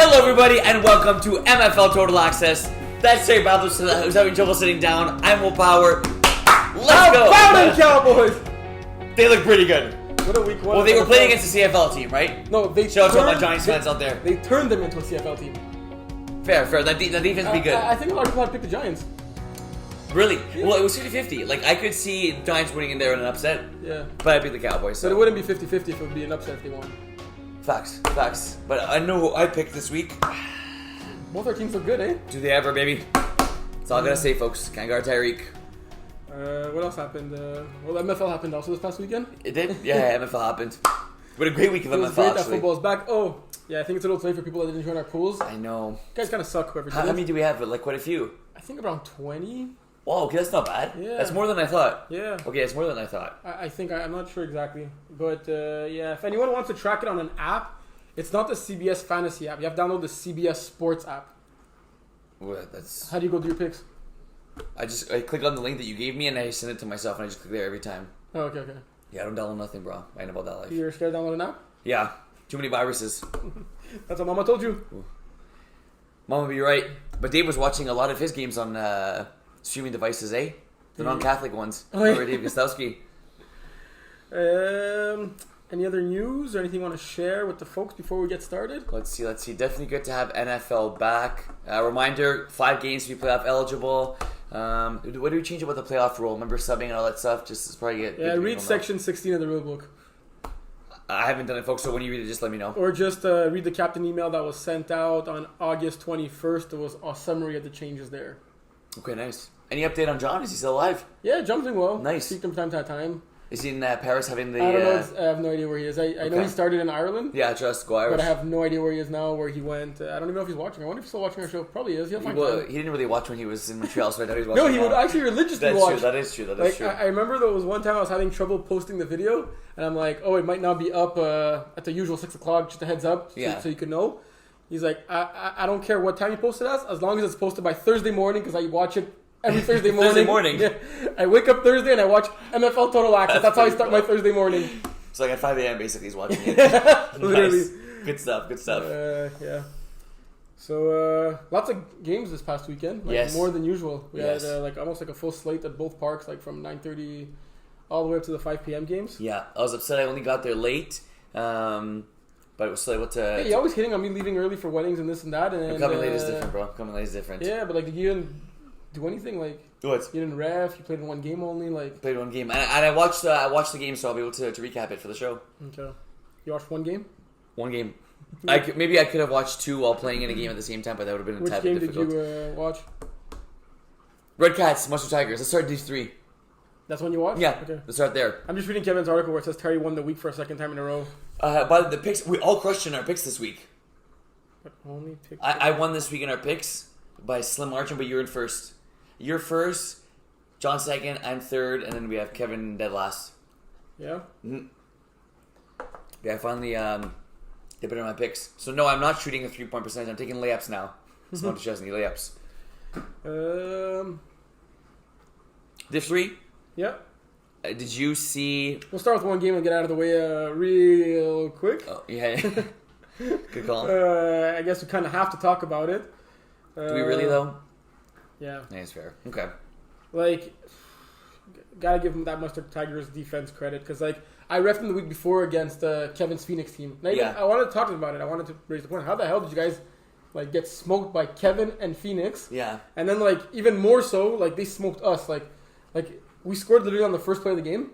Hello, everybody, and welcome to MFL Total Access. That's Terry Bathurst, who's having trouble sitting down. I'm Will Power. Let's go. How Cowboys? They look pretty good. What a week one. Well, they were playing against the CFL team, right? No, they Shout out to all my Giants fans out there. They turned them into a CFL team. Fair. That defense be good. I think a lot of people had picked the Giants. Really? Yeah. Well, it was 50-50. Like, I could see the Giants winning in there in an upset. Yeah. But I picked the Cowboys. So But it wouldn't be 50-50 if it would be an upset if they won. Facts. But I know who I picked this week. Both our teams look good, eh? Do they ever, baby? That's all I gotta say, folks. Can't guard Tyreek. What else happened? Well, MFL happened also this past weekend. It did? Yeah, MFL happened. What a great week of It was MFL, great actually. that football's back. Oh, yeah, I think it's a little late for people that didn't join our pools. I know. You guys kind of suck, whoever did How it. many do we have? Like, quite a few. I think around 20. Wow, okay, that's not bad. Yeah. That's more than I thought. Yeah. Okay, it's more than I thought. I think, I'm not sure exactly. But, yeah, if anyone wants to track it on an app, it's not the CBS Fantasy app. You have to download the CBS Sports app. Well, that's... How do you go do your picks? I click on the link that you gave me and I send it to myself and I just click there every time. Oh, okay. Yeah, I don't download nothing, bro. I ain't about that life. You're scared to download an app? Yeah, too many viruses. That's what Mama told you. Ooh. Mama be right. But Dave was watching a lot of his games on streaming devices, eh? The non-Catholic ones. Oh, yeah. Or Dave Gostowski. Any other news or anything you want to share with the folks before we get started? Let's see. Definitely good to have NFL back. Reminder, 5 games to be playoff eligible. What do we change about the playoff rule? Remember subbing and all that stuff? Just probably get... Yeah, read section 16 of the rule book. I haven't done it, folks, so when you read it, just let me know. Or just read the captain email that was sent out on August 21st. There was a summary of the changes there. Okay, nice. Any update on John? Is he still alive? Yeah, jumping well. Nice. Speak to him from time to time. Is he in Paris having the... I don't know. I have no idea where he is. I know he started in Ireland. Yeah, just go Irish. But I have no idea where he is now, where he went. I don't even know if he's watching. I wonder if he's still watching our show. Probably is. He'll find time. He didn't really watch when he was in Montreal, so I thought he was watching. No, he would actually religiously watch. That is true. I remember there was one time I was having trouble posting the video, and I'm like, oh, it might not be up at the usual 6 o'clock, just a heads up, so you could know. He's like, I don't care what time you post it as long as it's posted by Thursday morning, because I watch it every Thursday morning. Thursday morning? Yeah. I wake up Thursday and I watch MFL Total Access. That's how I start my Thursday morning. So like at 5 a.m. basically he's watching it. Literally. Nice. Good stuff. Yeah. So, lots of games this past weekend. Like, more than usual. We had almost like a full slate at both parks, like from 9:30 all the way up to the 5 p.m. games. Yeah, I was upset I only got there late. But it was still able to... Hey, you're always hitting on me leaving early for weddings and this and that. And coming late is different, bro. Coming late is different. Yeah, but like, did you didn't do anything? Like, what? You didn't ref. You played in one game only. Like, played one game, and I watched the game, so I'll be able to recap it for the show. Okay, you watched one game. One game. Maybe I could have watched 2 while playing in a game at the same time, but that would have been a tad bit difficult. Which game did you watch? Red Cats, Mustard Tigers. Let's start these 3. That's when you watched? Yeah. Okay. Let's start there. I'm just reading Kevin's article where it says Terry won the week for a second time in a row. But the picks, we all crushed in our picks this week. But only picks. I won this week in our picks by a slim margin, but you're in first. You're first, John second, I'm third, and then we have Kevin dead last. Yeah? Mm-hmm. Yeah, I finally did better on my picks. So no, I'm not shooting a 3-point percentage. I'm taking layups now. It's not Chesney, layups. Div 3? Yeah. Did you see... We'll start with one game and get out of the way real quick. Oh, yeah. Good call. I guess we kind of have to talk about it. Do we really, though? Yeah. That's fair. Okay. Like, gotta give him that Mustard Tigers defense credit, because, like, I refed him the week before against Kevin's Phoenix team. I wanted to talk about it. I wanted to raise the point. How the hell did you guys, like, get smoked by Kevin and Phoenix? Yeah. And then, like, even more so, like, they smoked us. Like we scored literally on the first play of the game.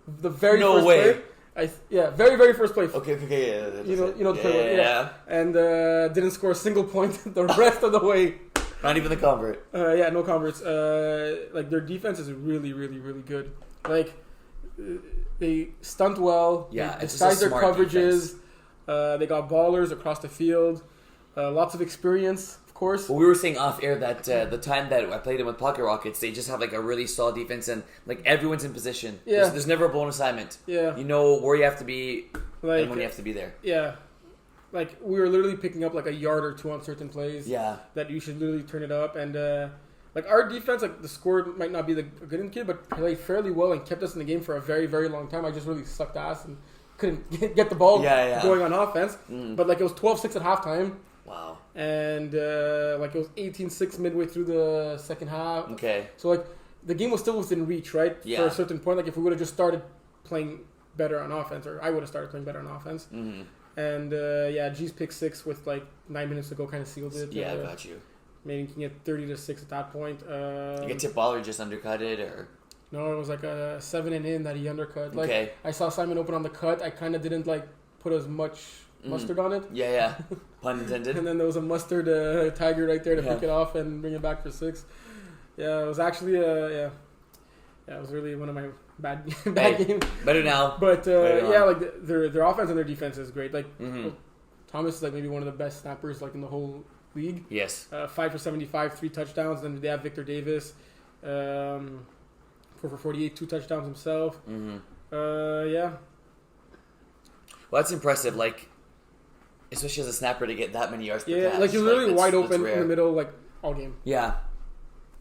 The very first play. Very, very first play. Okay, yeah. You know the play. Yeah. And didn't score a single point the rest of the way. Not even the convert. No converts. Like, their defense is really, really, really good. Like, they stunt well. Yeah, they disguise their coverages. They got ballers across the field. Lots of experience, of course. Well, we were saying off air that the time that I played them with Pocket Rockets, they just have like a really solid defense, and like everyone's in position. Yeah. There's never a blown assignment. Yeah. You know where you have to be, like, and when you have to be there. Yeah. Like, we were literally picking up like a yard or 2 on certain plays. Yeah. That you should literally turn it up. And like, our defense, like, the score might not be the good kid, but played fairly well and kept us in the game for a very, very long time. I just really sucked ass and couldn't get the ball going on offense. But like, it was 12-6 at halftime. Wow. And like it was 18-6 midway through the second half. Okay. So like the game was still within reach, right? Yeah. For a certain point, like if we would have just started playing better on offense, or I would have started playing better on offense. Mm-hmm. And G's pick 6 with like 9 minutes to go kind of sealed it. Yeah, I got you. Maybe you can get 30-6 at that point. You get tip ball or just undercut it, or no, it was like a 7 and in that he undercut. Like okay. I saw Simon open on the cut. I kind of didn't like put as much mustard on it. Yeah. Pun intended. And then there was a mustard tiger right there to pick it off and bring it back for 6. Yeah, it was actually it was really one of my bad games. Better now. But like their offense and their defense is great. Like Thomas is like maybe one of the best snappers like in the whole league. Yes. 5 for 75, 3 touchdowns. Then they have Victor Davis, 4 for 48, 2 touchdowns himself. Well, that's impressive. Like, especially as a snapper to get that many yards per catch. Like you're literally wide open in the middle, like all game. Yeah.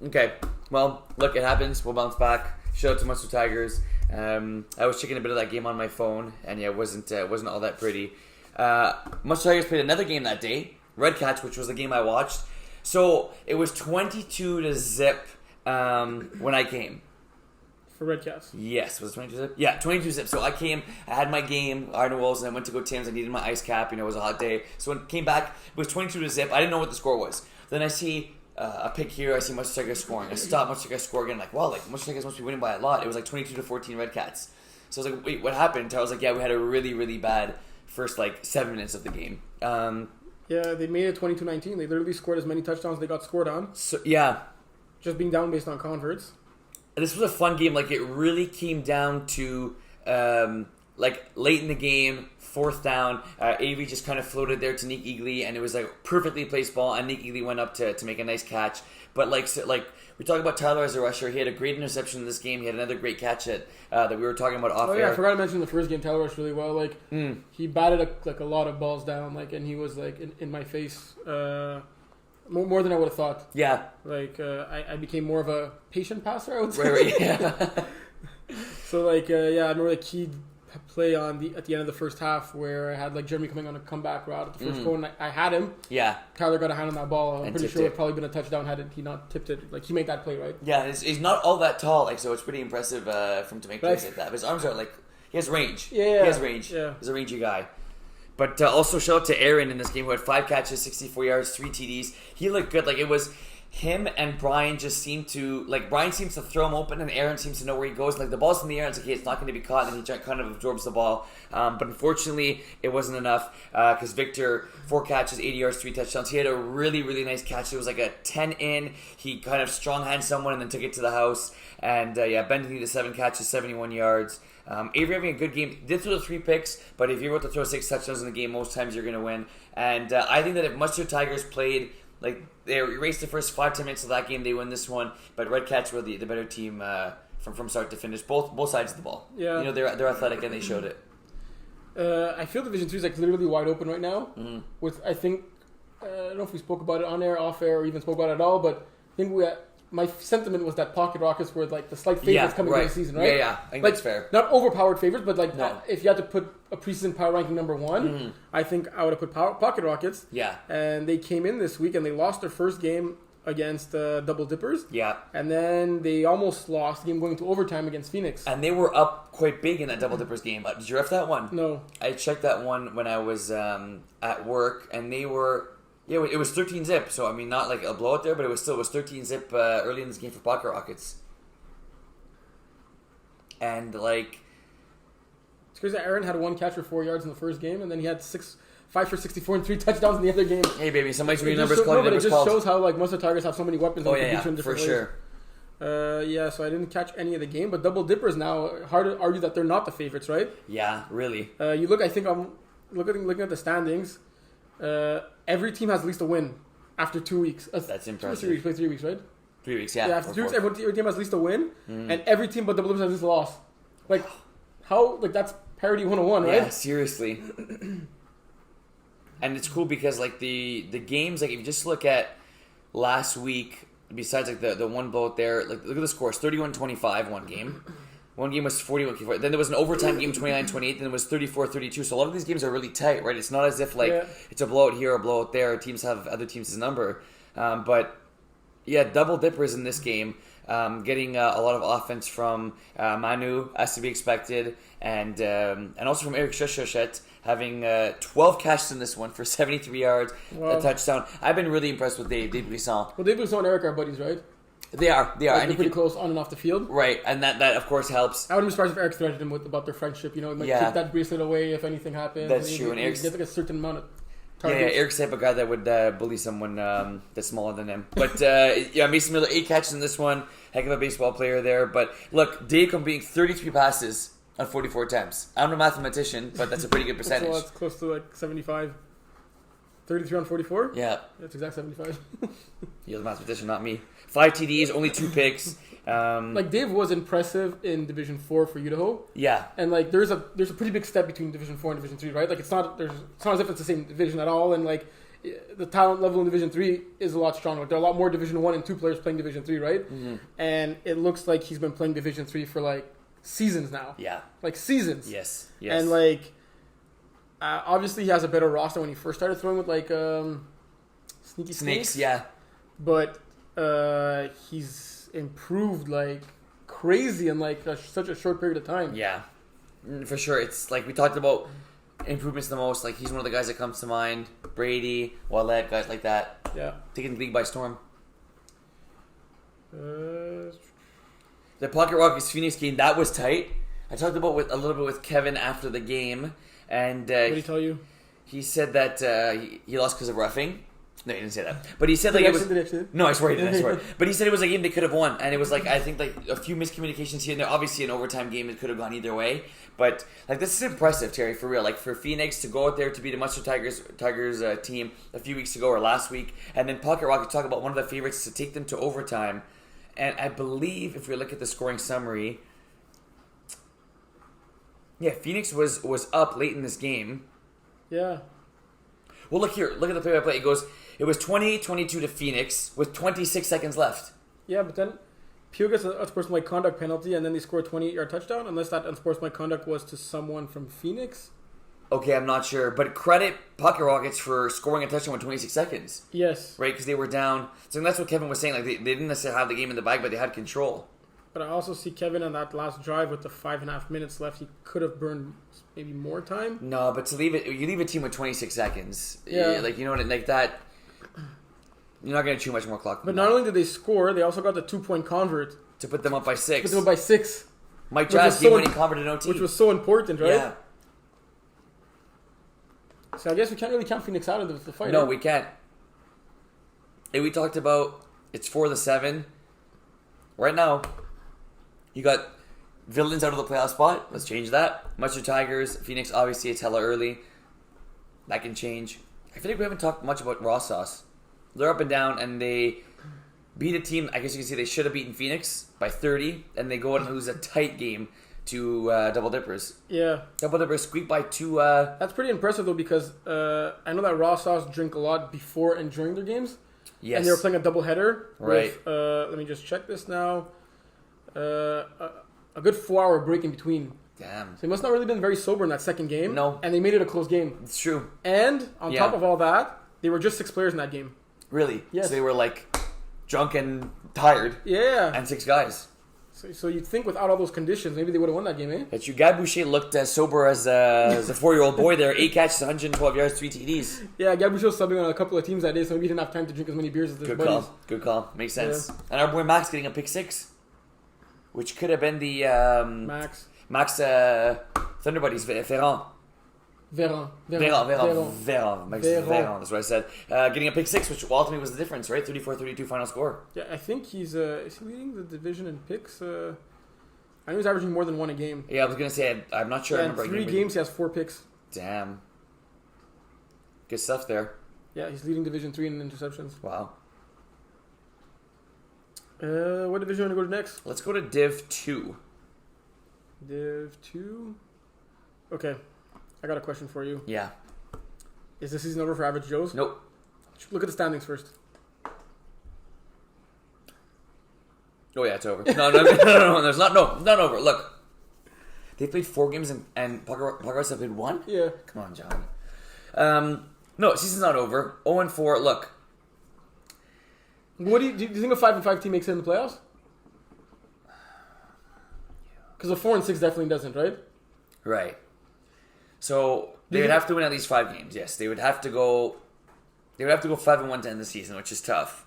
Okay. Well, look, it happens. We'll bounce back. Shout out to Munster Tigers. I was checking a bit of that game on my phone, and it wasn't all that pretty. Munster Tigers played another game that day, Red Cats, which was the game I watched. So it was 22-0 when I came. For Red Cats. Yes, was it 22-0? Yeah, 22-0. So I came, I had my game, Iron Wolves, and I went to go Tim's. I needed my ice cap. It was a hot day. So when I came back, it was 22-0. I didn't know what the score was. Then I see a pick here. I see Munster Tigers scoring. I stop Munster Tigers score again. I'm like, wow, like Munster Tigers must be winning by a lot. It was like 22-14 Red Cats. So I was like, wait, what happened? I was like, yeah, we had a really, really bad first like 7 minutes of the game. Yeah, they made it 22-19. They literally scored as many touchdowns as they got scored on. So yeah, just being down based on converts. This was a fun game. Like it really came down to like late in the game, 4th down. Avery just kind of floated there to Nick Eagley, and it was like perfectly placed ball. And Nick Eagley went up to make a nice catch. But like we talk about Tyler as a rusher, he had a great interception in this game. He had another great catch that we were talking about off air. Oh yeah, I forgot to mention the first game. Tyler rushed really well. Like he batted a lot of balls down. Like and he was like in my face. More than I would have thought. Yeah. Like, I became more of a patient passer, I would say. Right, yeah. So, like, I remember the key play at the end of the first half where I had, like, Jeremy coming on a comeback route at the first goal, and I had him. Yeah. Tyler got a hand on that ball. I'm pretty sure it would probably been a touchdown had he not tipped it. Like, he made that play, right? Yeah, he's not all that tall, like, so it's pretty impressive for him to make plays like that. But his arms are, like, he has range. Yeah. He has range. Yeah. He's a rangy guy. But also shout out to Aaron in this game who had 5 catches, 64 yards, 3 TDs. He looked good. Like it was him and Brian just seemed to Brian seems to throw him open and Aaron seems to know where he goes. Like the ball's in the air and it's like, hey, it's not going to be caught, and he kind of absorbs the ball. But unfortunately, it wasn't enough because Victor 4 catches, 80 yards, 3 touchdowns. He had a really really nice catch. It was like a 10 in. He kind of strong hand someone and then took it to the house. And Benton needed 7 catches, 71 yards. Avery having a good game. Did throw the 3 picks, but if you're able to throw 6 touchdowns in the game, most times you're going to win. And I think that if Munster Tigers played, like they erased the first 5-10 minutes of that game, they win this one. But Red Cats were the better team from start to finish, both sides of the ball. Yeah, they're athletic and they showed it. I feel Division 3 is like literally wide open right now. With I think I don't know if we spoke about it on air, off air, or even spoke about it at all, but I think my sentiment was that Pocket Rockets were like the slight favorites coming into the season, right? Yeah, I think that's fair. Not overpowered favorites, but like if you had to put a preseason power ranking number 1, I think I would have put Pocket Rockets. Yeah. And they came in this week and they lost their first game against Double Dippers. Yeah. And then they almost lost the game going to overtime against Phoenix. And they were up quite big in that Double Dippers game. Did you ref that one? No. I checked that one when I was at work, and they were... Yeah, it was 13-0, so I mean, not like a blowout there, but it was 13-0 early in this game for Pocket Rockets. And like, it's crazy that Aaron had 1 catch for 4 yards in the first game, and then he had 5 for 64 and 3 touchdowns in the other game. Hey, baby, somebody's reading numbers called. But it just shows how like most of the Tigers have so many weapons. Oh yeah, for sure. So I didn't catch any of the game, but Double Dippers now hard to argue that they're not the favorites, right? Yeah, really. You look. I think I'm looking at the standings. Every team has at least a win after 2 weeks. That's impressive. 2 weeks, play 3 weeks, right? 3 weeks, yeah. Yeah, after 2 weeks, every team has at least a win, and every team but the Blues has at least a loss. Like, how? Like that's parity 101, right? Yeah, seriously. And it's cool because like the games, like if you just look at last week, besides like the one blowout there, like look at the scores: 31-25 one game. One game was 41. Then there was an overtime game, 29-28. Then it was 34-32. So a lot of these games are really tight, right? It's not as if it's a blowout here, a blowout there. Teams have other teams' number. But yeah, double dippers in this game. Getting a lot of offense from Manu, as to be expected, and also from Eric Chauchet, having 12 catches in this one for 73 yards, a touchdown. I've been really impressed with Dave Brisson. Well, Dave Brisson and Eric are buddies, right? They are. Like they're pretty close on and off the field. Right, and that of course helps. I wouldn't be surprised if Eric threatened him about their friendship. You know, take that bracelet away if anything happens. That's true. And Eric's gets like a certain amount of targets. Yeah, Eric's the type of guy that would bully someone that's smaller than him. But Mason Miller, 8 catches in this one. Heck of a baseball player there. But look, Dave completing 33 passes on 44 attempts. I'm a mathematician, but that's a pretty good percentage. That's close to like 75. 33 on 44? Yeah. That's exact 75. You're the mathematician, not me. 5 TDs, only 2 picks. Like Dave was impressive in Division 4 for Idaho. Yeah. And like there's a pretty big step between Division 4 and Division 3, right? Like it's not as if it's the same division at all, and like the talent level in Division 3 is a lot stronger. There are a lot more Division 1 and 2 players playing Division 3, right? Mm-hmm. And it looks like he's been playing Division 3 for like seasons now. Yeah. Like seasons. Yes. And like obviously he has a better roster when he first started throwing with like Sneaky Snakes. Yeah. But he's improved like crazy in like such a short period of time. Yeah, for sure. It's like we talked about improvements the most. Like he's one of the guys that comes to mind. Brady, Wallet, guys like that. Yeah, taking the league by storm. The Pocket Rockets Phoenix game, that was tight. I talked about a little bit with Kevin after the game, and what did he tell you? He said that he lost because of roughing. No, he didn't say that. But he said like it was. No, I swear he didn't. I swear. But he said it was a game they could have won, and it was like I think like a few miscommunications here and there. Obviously, an overtime game it could have gone either way. But like this is impressive, Terry, for real. Like for Phoenix to go out there to beat a Munster Tigers team a few weeks ago or last week, and then Pocket Rockets talk about one of the favorites to take them to overtime. And I believe if we look at the scoring summary, yeah, Phoenix was up late in this game. Yeah. Well, look here. Look at the play-by-play. It was 20-22 to Phoenix with 26 seconds left. Yeah, but then Peel gets an unsportsmanlike conduct penalty, and then they score a 28-yard touchdown, unless that unsportsmanlike conduct was to someone from Phoenix. Okay, I'm not sure. But credit Pocket Rockets for scoring a touchdown with 26 seconds. Yes. Right, because they were down. So that's what Kevin was saying. Like they didn't necessarily have the game in the bag, but they had control. But I also see Kevin on that last drive with the 5.5 minutes left. He could have burned maybe more time. No, but you leave a team with 26 seconds. Yeah. Like, you know what, like that, you're not going to chew much more clock. But not only did they score, they also got the 2-point convert. To put them up by 6. Put them up by 6. Mike Jazz game-winning convert in OT. Which was so important, right? Yeah. So I guess we can't really count Phoenix out of the fight. No, right? we can't. And we talked about it's 4-7. Right now, you got Villains out of the playoff spot. Let's change that. Munster Tigers, Phoenix, obviously it's hella early. That can change. I feel like we haven't talked much about Raw Sauce. They're up and down, and they beat a team, I guess you can say they should have beaten Phoenix by 30, and they go out and lose a tight game to Double Dippers. Yeah. Double Dippers squeaked by 2... That's pretty impressive, though, because I know that Raw Sauce drink a lot before and during their games. Yes. And they were playing a doubleheader. Right. With, let me just check this now. A good 4-hour break in between. Damn. So they must not really been very sober in that second game. No. And they made it a close game. It's true. And on top of all that, they were just 6 players in that game. Really? Yes. So they were like drunk and tired. Yeah. And 6 guys. So you'd think without all those conditions, maybe they would have won that game, eh? But you, Guy Boucher looked as sober as a 4-year-old boy there. 8 catches, 112 yards, 3 TDs. Yeah, Guy Boucher was subbing on a couple of teams that day, so maybe he didn't have time to drink as many beers as his buddies. Good call. Makes sense. Yeah. And our boy Max getting a pick 6, which could have been the Max Thunder Buddies Ferrand. Veron. Max Veron. That's what I said. Getting a pick 6, which ultimately was the difference, right? 34-32 final score. Yeah, I think he's is he leading the division in picks? I know he's averaging more than 1 a game. Yeah, I was gonna say I'm not sure. Yeah, in 3 games he has 4 picks. Damn. Good stuff there. Yeah, he's leading Division 3 in interceptions. Wow. What division do you want to go to next? Let's go to Div 2. Div 2? Okay. I got a question for you. Yeah. Is the season over for Average Joes? Nope. Look at the standings first. Oh yeah, it's over. No, there's not over. Look, They played 4 games and Pucker have played 1? Yeah. Come on, John. No, season's not over. 0-4. Look. What do you think a 5-5 team makes it in the playoffs? Because a 4-6 definitely doesn't, right? Right. So they would have to win at least 5 games. Yes, they would have to go. They would have to go 5-1 to end the season, which is tough.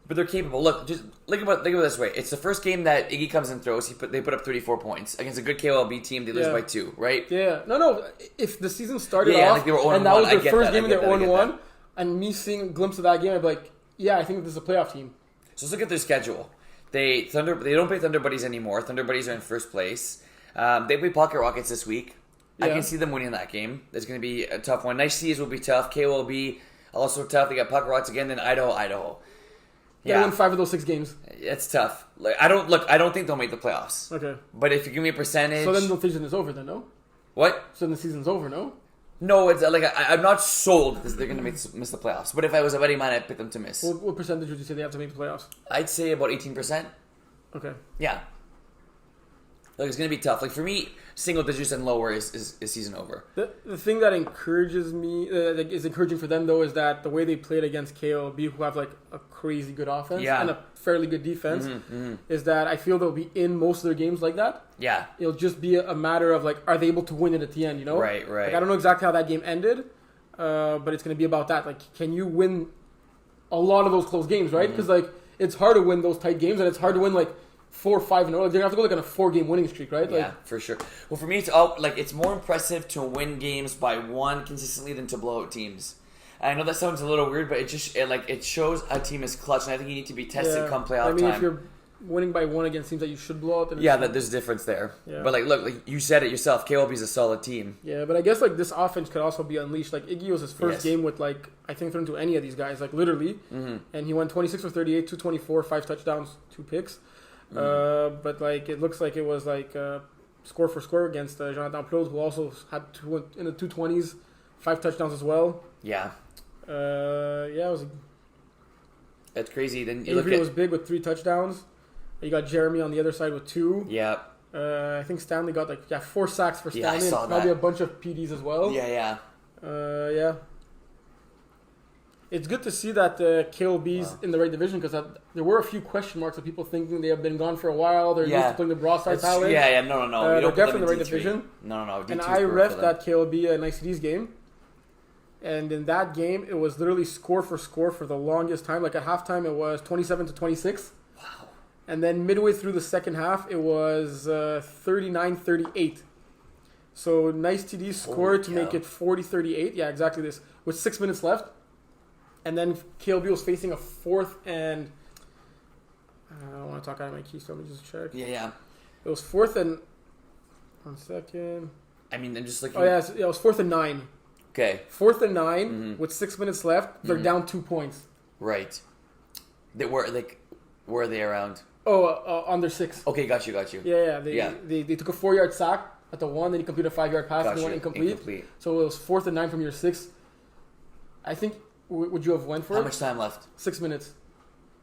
But they're capable. Look, just think about it this way. It's the first game that Iggy comes and throws. They put up 34 points against a good KOLB team. They lose by 2, right? Yeah. No. If the season started off like they were and that was their first game and they're 0-1, and me seeing a glimpse of that game, I'd be like, yeah, I think this is a playoff team. So let's look at their schedule. They don't play Thunder Buddies anymore. Thunder Buddies are in first place. They play Pocket Rockets this week. Yeah. I can see them winning that game. It's going to be a tough one. Nice Seas will be tough. KOLB also tough. They got Pocket Rockets again. Then Idaho. They win 5 of those 6 games. It's tough. I don't think they'll make the playoffs. Okay. But if you give me a percentage, so then the season is over. Then no. What? So then the season's over. No. No, it's like I'm not sold because they're going to miss the playoffs. But if I was a betting man, I'd pick them to miss. What percentage would you say they have to make the playoffs? I'd say about 18%. Okay. Yeah. Like it's going to be tough. Like for me, single digits and lower is season over. The thing that encourages me, is encouraging for them though, is that the way they played against KOB, who have like a crazy good offense and a fairly good defense, is that I feel they'll be in most of their games like that. Yeah. It'll just be a matter of like, are they able to win it at the end, you know? Right. Like, I don't know exactly how that game ended, but it's going to be about that. Like, can you win a lot of those close games, right? Because like, it's hard to win those tight games and it's hard to win like 4 or 5 in a row. Like, they're gonna have to go like on a 4-game winning streak, right? Yeah, like, for sure. Well, for me, it's more impressive to win games by 1 consistently than to blow out teams. I know that sounds a little weird, but it shows a team is clutch, and I think you need to be tested come playoff time. If you're winning by 1 against teams that you should blow out, then there's a difference there. Yeah. But look, you said it yourself. KLB's a solid team. Yeah, but I guess like this offense could also be unleashed. Like Iggy was his first game with like I think thrown to any of these guys, like literally, and he went 26 for 38, 224, 5 touchdowns, 2 picks. But like it looks like it was like score for score against Jonathan Plode, who also had in the 220s, 5 touchdowns as well. Yeah. It was. That's crazy. Then you Avery was big with 3 touchdowns. You got Jeremy on the other side with 2. Yeah. I think Stanley got 4 sacks for Stanley. Yeah, I saw and probably a bunch of PDs as well. Yeah. Yeah. It's good to see that KLB's in the right division because there were a few question marks of people thinking they have been gone for a while. They're used to playing the broadside talent. No. They're definitely in the right division. No. D2's and I ref that KLB NICD's game. And in that game, it was literally score for the longest time. Like at halftime, it was 27-26. Wow. And then midway through the second half, it was 39-38. So nice TD scored to make it 40-38. Yeah, exactly this. With 6 minutes left. And then KLB was facing a 4th and... I don't want to talk out of my keys, so let me just check. Yeah. It was 4th and... 1 second. I mean, I'm just looking... Oh, yeah, it was 4th and 9. Okay. 4th and 9 with 6 minutes left. They're down 2 points. Right. Where are they around? Oh, under 6. Okay, got you. Yeah. They took a 4-yard sack at the 1, then he completed a 5-yard pass and they went incomplete. So it was 4th and 9 from your 6. I think... Would you have went for it? How much time left? 6 minutes.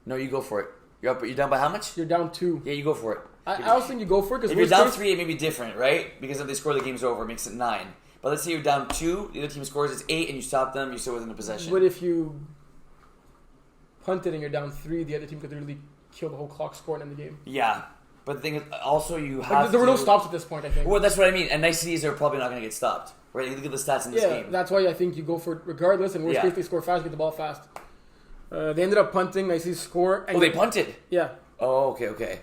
No, you go for it. You're down by how much? You're down 2. Yeah, you go for it. I also think you go for it because if you're down 3, it may be different, right? Because if they score, the game's over. It makes it 9. But let's say you're down 2, the other team scores, it's 8, and you stop them. You're still within the possession. But if you punt it and you're down 3, the other team could literally kill the whole clock score and end the game. Yeah, but the thing is, also you have there were no stops at this point, I think. Well, that's what I mean. And niceties are probably not going to get stopped. Right, you look at the stats in this game. Yeah, that's why I think you go for it regardless. And worst case, they score fast, get the ball fast. They ended up punting. Niceties score. And they punted? Yeah. Oh, okay.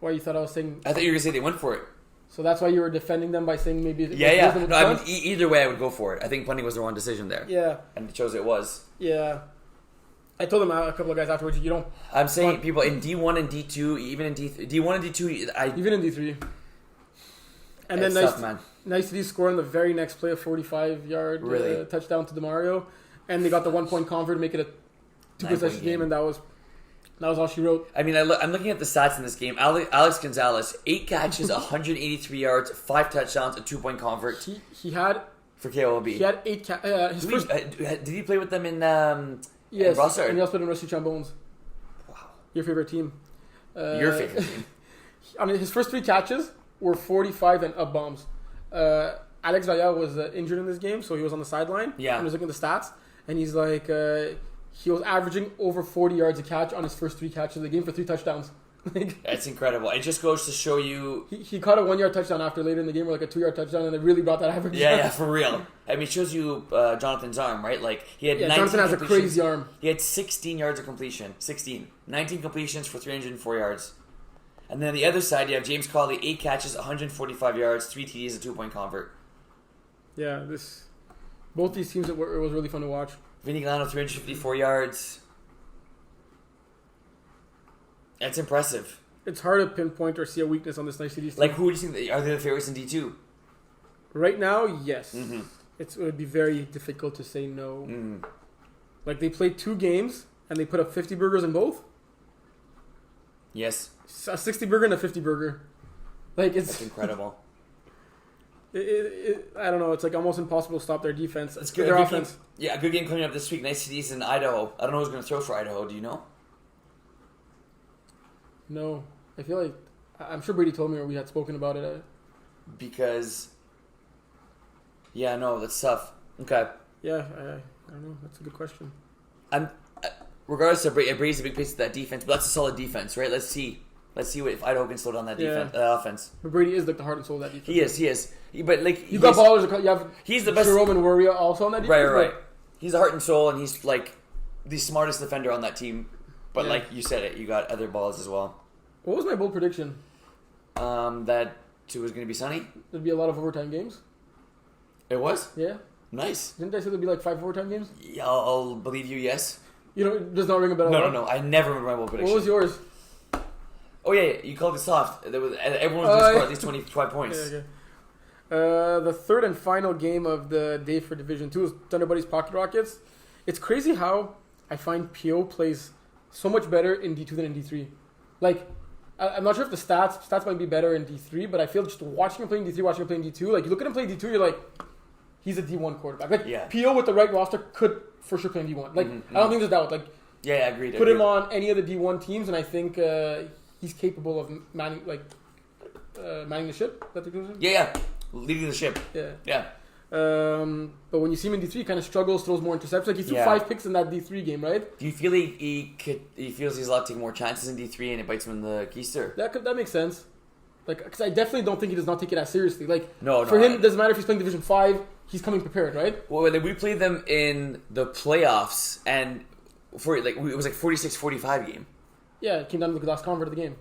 Why you thought I was saying... I thought you were going to say they went for it. So that's why you were defending them by saying maybe... Yeah. No, I mean, either way, I would go for it. I think punting was the wrong decision there. Yeah. And it shows it was. Yeah. I told them a couple of guys afterwards, you don't... I'm saying people in D1 and D2, even in D1 and D2... Even in D3. And then Nicety scored on the very next play, a 45-yard touchdown to DeMario, and they got the 1-point convert, make it a 2-possession game, and that was all she wrote. I mean, I'm looking at the stats in this game. Alex Gonzalez, 8 catches, 183 yards, 5 touchdowns, a 2-point convert. He had for KOLB. He had 8. Did he play with them in? Yes, Brossard? and he also played in Rusty Trombones. Wow, your favorite team. Your favorite team. I mean, his first 3 catches. were 45 and up bombs. Alex Valliere was injured in this game, so he was on the sideline. Yeah. And he was looking at the stats, and he's like, he was averaging over 40 yards a catch on his first 3 catches of the game for 3 touchdowns. That's incredible. It just goes to show you... He caught a 1-yard touchdown after later in the game, or like a 2-yard touchdown, and it really brought that average down. Yeah, for real. I mean, it shows you Jonathan's arm, right? Like, he had 19 Jonathan has a crazy arm. He had 16 yards of completion. 16. 19 completions for 304 yards. And then on the other side, you have James Conley, 8 catches, 145 yards, 3 TDs, a 2-point convert. Yeah, both these teams, it was really fun to watch. Vinny Galano, 354 yards. That's impressive. It's hard to pinpoint or see a weakness on this nice Cities team. Like, who do you think are they the favorites in D2? Right now, yes. Mm-hmm. It would be very difficult to say no. Mm. Like, they played 2 games, and they put up 50 burgers in both. Yes. A 60 burger and a 50 burger. Like, That's incredible. I don't know. It's like almost impossible to stop their defense. It's good. Their offense. Game. Yeah, a good game coming up this week. Nice Cities in Idaho. I don't know who's going to throw for Idaho. Do you know? No. I feel like... I'm sure Brady told me, or we had spoken about it. Because... Yeah, no, that's tough. Okay. Yeah, I don't know. That's a good question. Regardless of Brady's a big piece of that defense, but that's a solid defense, right? Let's see if Idaho can slow down that defense, offense. But Brady is like the heart and soul of that defense. He is. But like you got ballers. You have he's the best. Jerome and Warrior also on that defense. Right. He's the heart and soul, and he's like the smartest defender on that team. But like you said, you got other balls as well. What was my bold prediction? That it was going to be sunny. There'd be a lot of overtime games. It was. Yeah. Nice. Didn't I say there'd be like 5 overtime games? Yeah, I'll believe you. Yes. You know, it does not ring a bell. No. I never remember my bold prediction. What was yours? Oh yeah, you called it soft. Everyone was going to score at least 25 points. Okay. The third and final game of the day for Division 2 is Thunder Buddies Pocket Rockets. It's crazy how I find PO plays so much better in D2 than in D3. Like, I'm not sure if the stats might be better in D3, but I feel just watching him play in D3, watching him play in D2, like you look at him play D2, you're like, he's a D1 quarterback. Like, PO with the right roster could for sure play in D1. Like, I don't think there's doubt. Like, yeah, agreed. Put him on any of the D1 teams, and I think he's capable of manning the ship. Is that the conclusion? Yeah. Leading the ship. Yeah. But when you see him in D3, he kind of struggles, throws more interceptions. Like, he threw 5 picks in that D3 game, right? Do you feel he feels he's allowed to take more chances in D3 and it bites him in the keister? That makes sense. Like, because I definitely don't think he does not take it as seriously. Like, for him, it doesn't matter if he's playing Division 5, he's coming prepared, right? Well, we played them in the playoffs, and it was like 46-45 game. Yeah, it came down to the last convert of the game.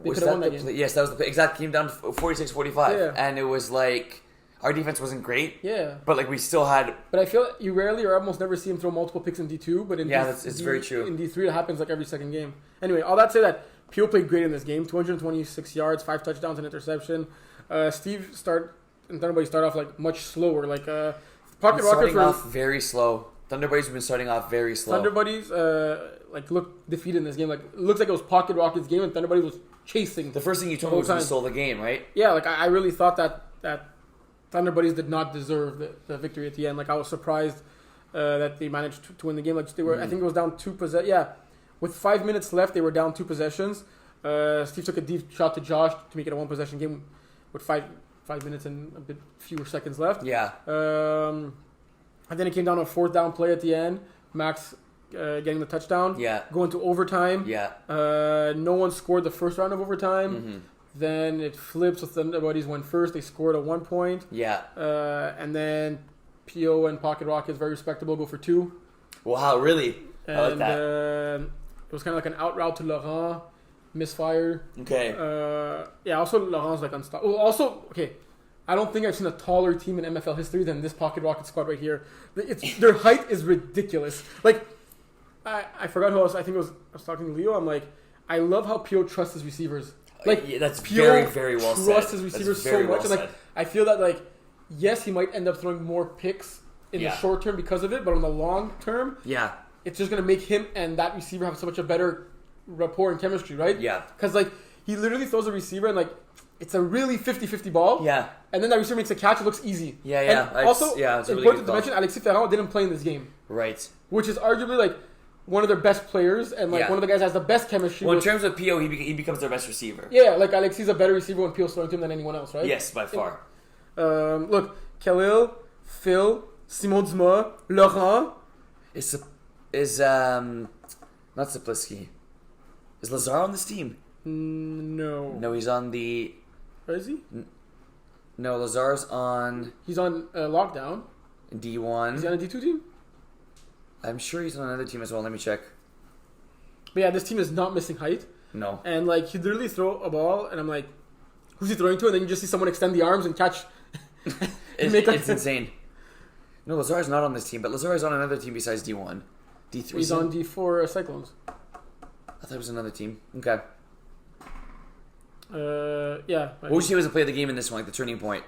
They could have won that game. Yes, that was the play. Exactly, came down to 46-45, and it was like our defense wasn't great. Yeah, but like we still had. But I feel you rarely or almost never see him throw multiple picks in D2. But in it's very true. In D3, it happens like every second game. Anyway, all that said, that Pio played great in this game. 226 yards, 5 touchdowns, and interception. Steve and Thunder Buddies start off like much slower. Like Pocket Rockets were off very slow. Thunder Buddies have been starting off very slow. Thunder Buddies looked defeated in this game. Like it looks like it was Pocket Rockets' game, and Thunder Buddies was chasing. The first thing you told me was we stole the game, right? Yeah, like I really thought that Thunder Buddies did not deserve the victory at the end. Like I was surprised that they managed to win the game. Like they were, I think it was down 2 possessions. Yeah, with 5 minutes left, they were down 2 possessions. Steve took a deep shot to Josh to make it a 1 possession game with 5 minutes and a bit fewer seconds left. Yeah. And then it came down to a 4th down play at the end. Max getting the touchdown. Yeah. Going to overtime. Yeah. No one scored the first round of overtime. Mm-hmm. Then it flips with Thunder Buddies went first. They scored at 1 point. Yeah. And then PO and Pocket Rockets, very respectable, go for 2. Wow, really? I like that. It was kind of like an out route to Laurent. Misfire. Okay. Also Laurent's like unstoppable. Also, okay. I don't think I've seen a taller team in MFL history than this Pocket Rocket squad right here. Their height is ridiculous. Like, I forgot who else. I think I was talking to Leo. I'm like, I love how Pio trusts his receivers. Like, that's Pio very, very well said. Trusts his receivers so much. And like, I feel that like, yes, he might end up throwing more picks in the short term because of it, but on the long term, it's just gonna make him and that receiver have so much a better rapport and chemistry, right? Yeah. Because like, he literally throws a receiver and like, it's a really 50-50 ball. Yeah. And then that receiver makes a catch. It looks easy. Yeah. And also, it's important to mention, Alexis Ferrand didn't play in this game. Right. Which is arguably like, one of their best players and like one of the guys has the best chemistry. Well, in terms of PO, he becomes their best receiver. Yeah, like Alexis a better receiver when PO's throwing to him than anyone else, right? Yes, by far. Look, Khalil, Phil, Simon Dumas, Laurent. Is not Saplisky. Is Lazar on this team? No. No, he's on the... Where is he? No, Lazar's on... He's on lockdown. D1. Is he on a D2 team? I'm sure he's on another team as well. Let me check. But yeah, this team is not missing height. No. And like, he'd literally throw a ball, and I'm like, who's he throwing to? And then you just see someone extend the arms and catch. It's insane. No, Lazar's not on this team, but Lazar is on another team besides D1. D3. He's on D4 Cyclones. I thought it was another team. Okay. Yeah. What would you say was the play of the game in this one, like the turning point?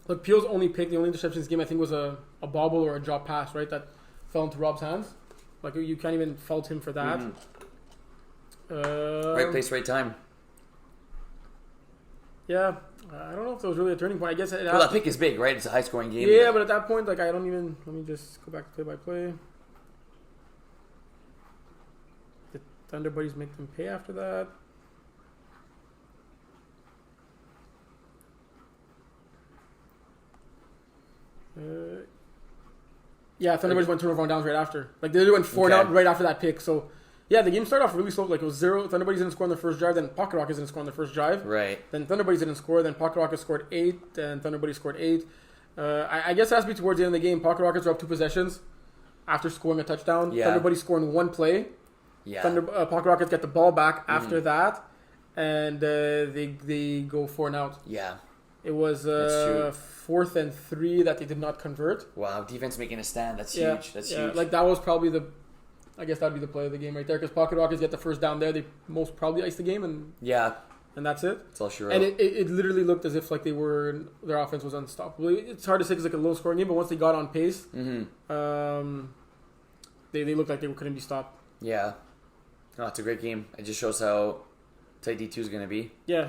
Look, Peel's only pick, the only interception in this game, I think, was a bobble or a drop pass, right? That fell into Rob's hands. Like, you can't even fault him for that. Right place, right time. Yeah. I don't know if that was really a turning point. I guess well, that pick is big, right? It's a high-scoring game. Yeah, but at that point, like, I don't even... Let me just go back to play-by-play. Did Thunder Buddies make them pay after that? Yeah, Thunder Buddies went turnover on downs right after. Like, they went 4 out right after that pick, so... Yeah, the game started off really slow. Like, it was 0. Thunder Buddies didn't score on the first drive. Then Pocket Rockets didn't score on the first drive. Right. Then Thunder Buddies didn't score. Then Pocket Rockets scored 8. Then Thunder Buddies scored 8. I guess it has to be towards the end of the game. Pocket Rockets were up 2 possessions after scoring a touchdown. Yeah. Thunder Buddies scoring 1 play. Yeah. Pocket Rockets get the ball back after that. And they go 4 and out. Yeah. It was 4th and 3 that they did not convert. Wow, defense making a stand. That's huge. That's huge. Like, that was probably I guess that'd be the play of the game right there, because Pocket Rockets get the first down there. They most probably ice the game, and that's it. That's all she wrote. And it literally looked as if like their offense was unstoppable. It's hard to say because it's like a low scoring game, but once they got on pace, they looked like they couldn't be stopped. Yeah, no, it's a great game. It just shows how tight D2 is going to be. Yeah.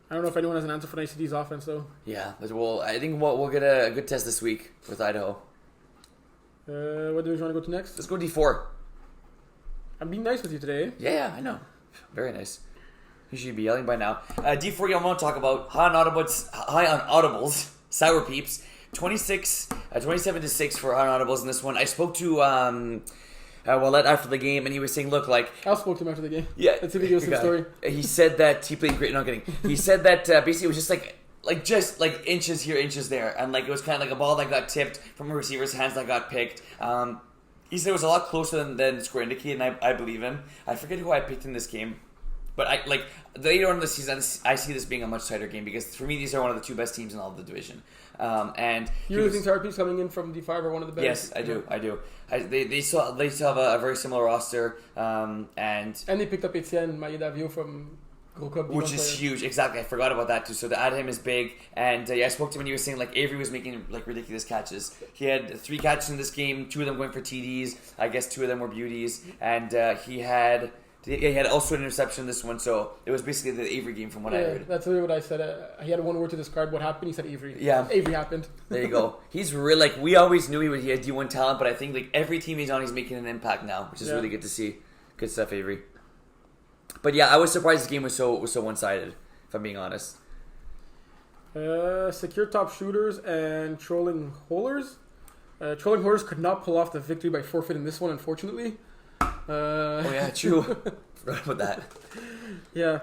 I don't know if anyone has an answer for ICD's offense though. Yeah, but I think we'll get a good test this week with Idaho. What do you want to go to next? Let's go D4. I'm being nice with you today. Yeah, I know. Very nice. You should be yelling by now. D4, I want to talk about high on audibles, Sour Peeps. 27-6 for high on audibles in this one. I spoke to Wallet after the game, and he was saying, look, like... I spoke to him after the game. Yeah. Let's see if he gives us a story. He said that he played great. No, I'm kidding. He said that basically it was just just inches here, inches there, and like it was kind of like a ball that got tipped from a receiver's hands that got picked. He said it was a lot closer than score indicated, and I believe him. I forget who I picked in this game, but later on in the season, I see this being a much tighter game because for me these are one of the 2 best teams in all of the division. And you really think Sour Peeps coming in from D5 are one of the best? Yes, I do. They still have a very similar roster, and they picked up Etienne Maillet-Davio from. Which is huge. Exactly. I forgot about that too. So to add him is big. And I spoke to him and he was saying like Avery was making like ridiculous catches. He had 3 catches in this game, 2 of them going for TDs. I guess 2 of them were beauties. And he had also an interception in this one. So it was basically the Avery game from what I heard. That's really what I said. He had one word to describe what happened. He said Avery. Yeah. Avery happened. There you go. He's really like we always knew he had D1 talent, but I think like every team he's on, he's making an impact now, which is really good to see. Good stuff, Avery. But yeah, I was surprised this game was so one-sided, if I'm being honest. Secure top shooters and trolling holers. Trolling holers could not pull off the victory by forfeit in this one, unfortunately. Oh yeah, true. Forgot about that. Yeah.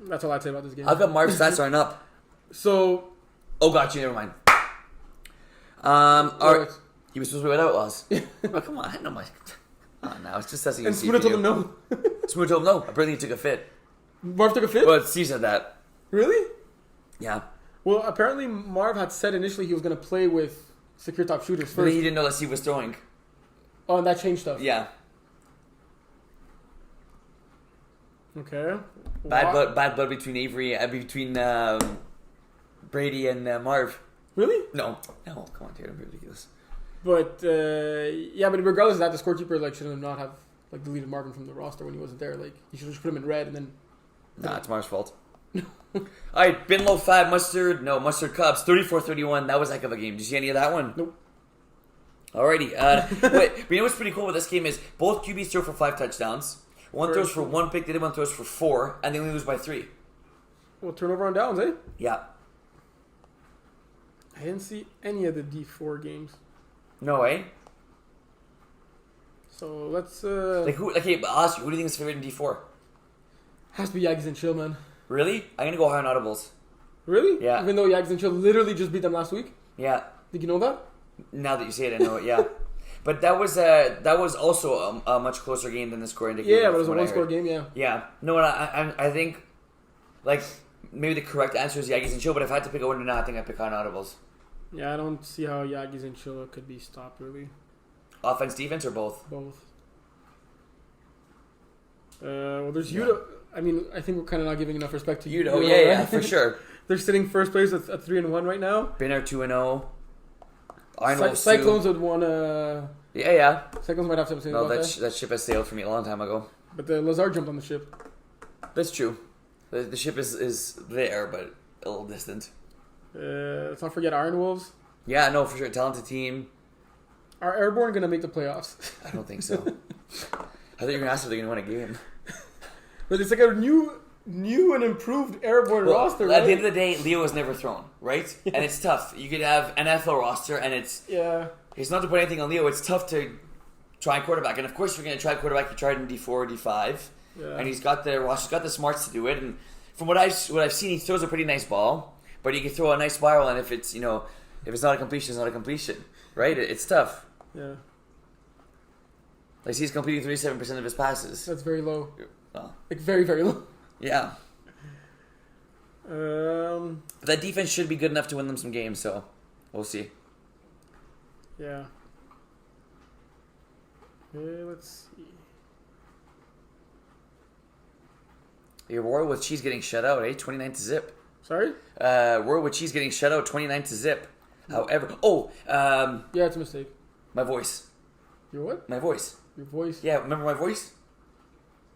That's all I'd say about this game. How come Marv's stats aren't up? So. Oh, got you. Never mind. Alright. He was supposed to be without us. Oh, come on. I know my... Oh, no, it's just testing. And Smoota told him no. Smoota told him no. Apparently he took a fit. Marv took a fit? Well, Steve said that. Really? Yeah. Well, apparently Marv had said initially he was going to play with secure top shooters first. But he didn't know that Steve was throwing. Oh, and that changed stuff. Yeah. Okay. Bad blood between Avery, between Brady and Marv. Really? No, come on, dude, don't be ridiculous. But but regardless of that, the scorekeeper should not have deleted Marvin from the roster when he wasn't there. Like he should just put him in red and then. Nah, it's Marv's fault. All right, Bin Low Fat Mustard Cubs 34-31. That was a heck of a game. Did you see any of that one? Nope. Alrighty. But you know what's pretty cool with this game is both QBs throw for 5 touchdowns. One throws for 1 pick, the other one throws for 4, and they only lose by 3. Well, turnover on downs, eh? Yeah. I didn't see any of the D4 games. No way. So let's I'll ask you, who do you think is favorite in D4? Has to be Yagis and Chill, man. Really? I'm gonna go high on audibles. Really? Yeah. Even though Yagis and Chill literally just beat them last week? Yeah. Did you know that? Now that you say it, I know it, yeah. But that was also a much closer game than the score indicated. Yeah, but it was a one-score game, yeah. Yeah. No, I think, maybe the correct answer is Yagis and Chill, but if I had to pick a winner now, I think I'd pick on audibles. Yeah, I don't see how Yagis and Chill could be stopped, really. Offense, defense, or both? Both. Well, there's Yudo. I mean, I think we're kind of not giving enough respect to Yudo. Yeah, right? For sure. They're sitting first place at 3-1 right now. Binner 2-0. Cyclones would want Yeah. Cyclones might have something to say about that. That ship has sailed for me a long time ago. But the Lazard jumped on the ship. That's true. The ship is there, but a little distant. Let's not forget Iron Wolves. Yeah, no, for sure. Talented team. Are Airborne going to make the playoffs? I don't think so. I thought you were going to ask if they're going to win a game. But it's like a new and improved Airborne roster, right? At the end of the day, Leo has never thrown, right? Yeah. And it's tough. You could have an NFL roster, and it's not to put anything on Leo. It's tough to try quarterback. And of course, if you're going to try quarterback, you tried in D4, D5. Yeah. And he's got the roster, he's got the smarts to do it. And from what I've seen, he throws a pretty nice ball. But he can throw a nice spiral, and if it's not a completion, it's not a completion, right? It's tough. Yeah. Like he's completing 37% of his passes. That's very low. Oh. Like very, very low. Yeah. But that defense should be good enough to win them some games, so we'll see. Yeah. Let's see. Your Royal with Cheese getting shut out, 29-0. Sorry? Royal with Cheese getting shut out 29-0. However, yeah, it's a mistake. My voice. Your what? My voice. Your voice? Yeah, remember my voice?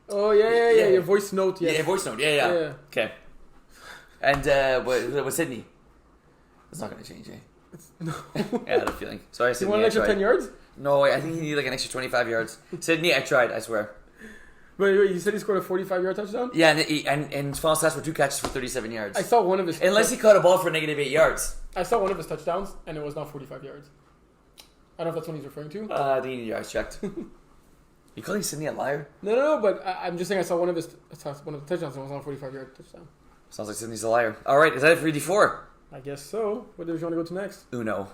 Oh, yeah. Your voice note, yeah. Yeah, voice note. Yeah. Okay. And with Sydney? It's not going to change, eh? No. Yeah, I had a feeling. Sorry, Sydney. You want an extra 10 yards? No, I think he needed an extra 25 yards. Sydney, I tried, I swear. Wait, you said he scored a 45-yard touchdown? Yeah, and his final stats were 2 catches for 37 yards. I saw one of his... Unless he caught a ball for -8 yards. I saw one of his touchdowns, and it was not 45 yards. I don't know if that's what he's referring to. I think you need your eyes checked. You calling Sydney a liar? No, but I'm just saying I saw one of the touchdowns, and it was not a 45-yard touchdown. Sounds like Sydney's a liar. All right, is that it for D4? I guess so. What division do you want to go to next? Uno.